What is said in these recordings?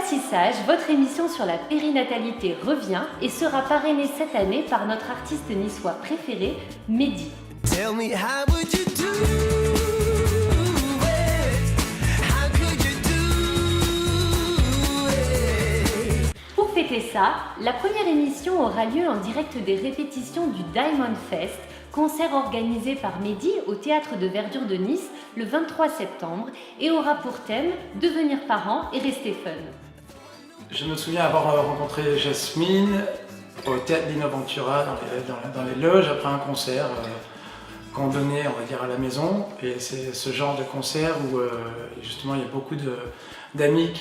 Passissage, votre émission sur la périnatalité revient et sera parrainée cette année par notre artiste niçois préféré, Mehdi. Tell me how would you do it? How could you do it? Pour fêter ça, la première émission aura lieu en direct des répétitions du Diamond Fest, concert organisé par Mehdi au Théâtre de Verdure de Nice le 23 septembre et aura pour thème « Devenir parent et rester fun ». Je me souviens avoir rencontré Jasmine au Théâtre d'Innoventura dans les loges après un concert qu'on donnait, on va dire, à la maison. Et c'est ce genre de concert où justement il y a beaucoup d'amis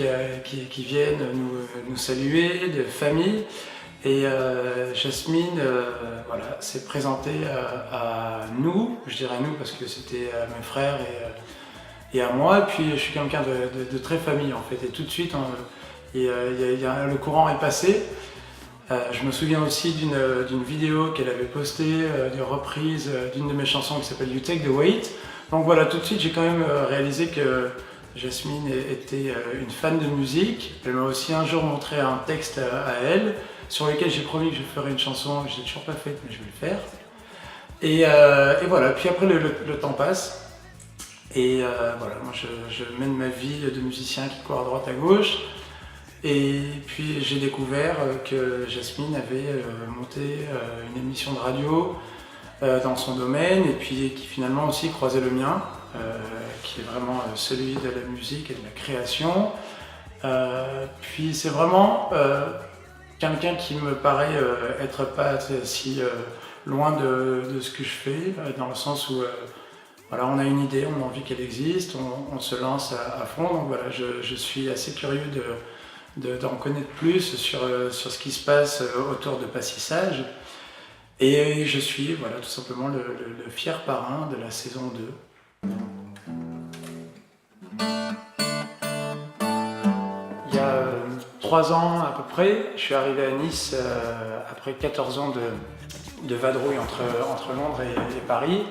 qui viennent nous saluer, de familles. Et Jasmine voilà, s'est présentée à nous, je dirais nous parce que c'était à mes frères et à moi. Et puis je suis quelqu'un de très famille en fait. Et tout de suite, le courant est passé. Je me souviens aussi d'une vidéo qu'elle avait postée, de reprise d'une de mes chansons qui s'appelle You Take the Weight. Donc voilà, tout de suite j'ai quand même réalisé que Jasmine était une fan de musique. Elle m'a aussi un jour montré un texte à elle, sur lequel j'ai promis que je ferais une chanson, je l'ai toujours pas faite, mais je vais le faire. Et voilà, puis après le temps passe, et voilà, moi je mène ma vie de musicien qui court à droite à gauche, et puis j'ai découvert que Jasmine avait monté une émission de radio dans son domaine, et puis qui finalement aussi croisait le mien, qui est vraiment celui de la musique et de la création. Puis c'est vraiment quelqu'un qui me paraît être pas si loin de ce que je fais, dans le sens où voilà, on a une idée, on a envie qu'elle existe, on se lance à fond. Donc voilà, je suis assez curieux d'en connaître plus sur ce qui se passe autour de Passissage. Et je suis voilà, tout simplement le fier parrain de la saison 2. Il y a 3 ans à peu près, je suis arrivé à Nice après 14 ans de vadrouille entre Londres et Paris.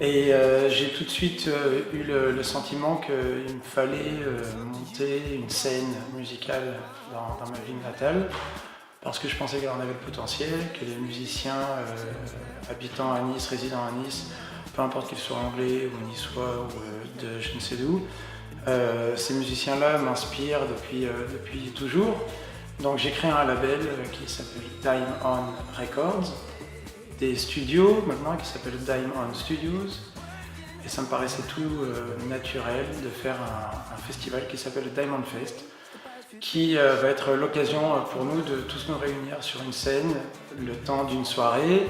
Et j'ai tout de suite eu le sentiment qu'il me fallait monter une scène musicale dans ma ville natale, parce que je pensais qu'elle en avait le potentiel, que les musiciens habitant à Nice, résidant à Nice, peu importe qu'ils soient anglais ou niçois ou de je ne sais d'où, ces musiciens-là m'inspirent depuis toujours. Donc j'ai créé un label qui s'appelle Time On Records, des studios maintenant qui s'appellent Time On Studios, et ça me paraissait tout naturel de faire un festival qui s'appelle le Diamond Fest, qui va être l'occasion pour nous de tous nous réunir sur une scène le temps d'une soirée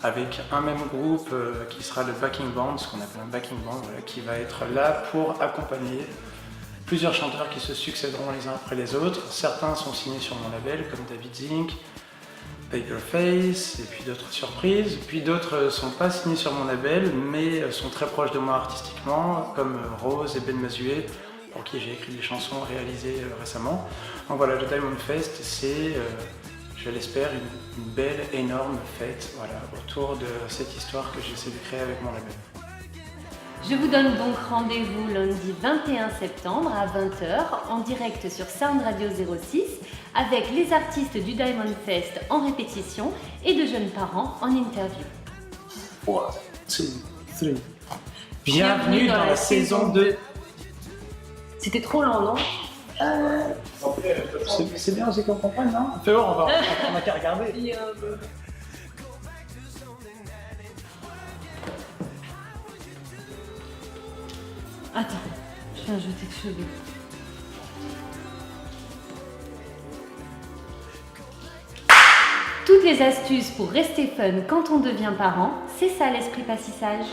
avec un même groupe qui sera le backing band, ce qu'on appelle un backing band, voilà, qui va être là pour accompagner plusieurs chanteurs qui se succéderont les uns après les autres. Certains sont signés sur mon label comme David Zink, Paperface et puis d'autres surprises. Puis d'autres ne sont pas signés sur mon label mais sont très proches de moi artistiquement, comme Rose et Ben Mazué, pour qui j'ai écrit des chansons réalisées récemment. Donc voilà, le Diamond Fest, c'est, je l'espère, une belle, énorme fête voilà, autour de cette histoire que j'essaie de créer avec mon label. Je vous donne donc rendez-vous lundi 21 septembre à 20h en direct sur Sound Radio 06 avec les artistes du Diamond Fest en répétition et de jeunes parents en interview. 1, 2, 3. Bienvenue dans la saison 2. C'était trop lent, non? C'est bien aussi qu'on comprenne, non? Fais voir, on n'a qu'à regarder. Attends, je viens jeter de cheveux. Toutes les astuces pour rester fun quand on devient parent, c'est ça l'esprit Passissage.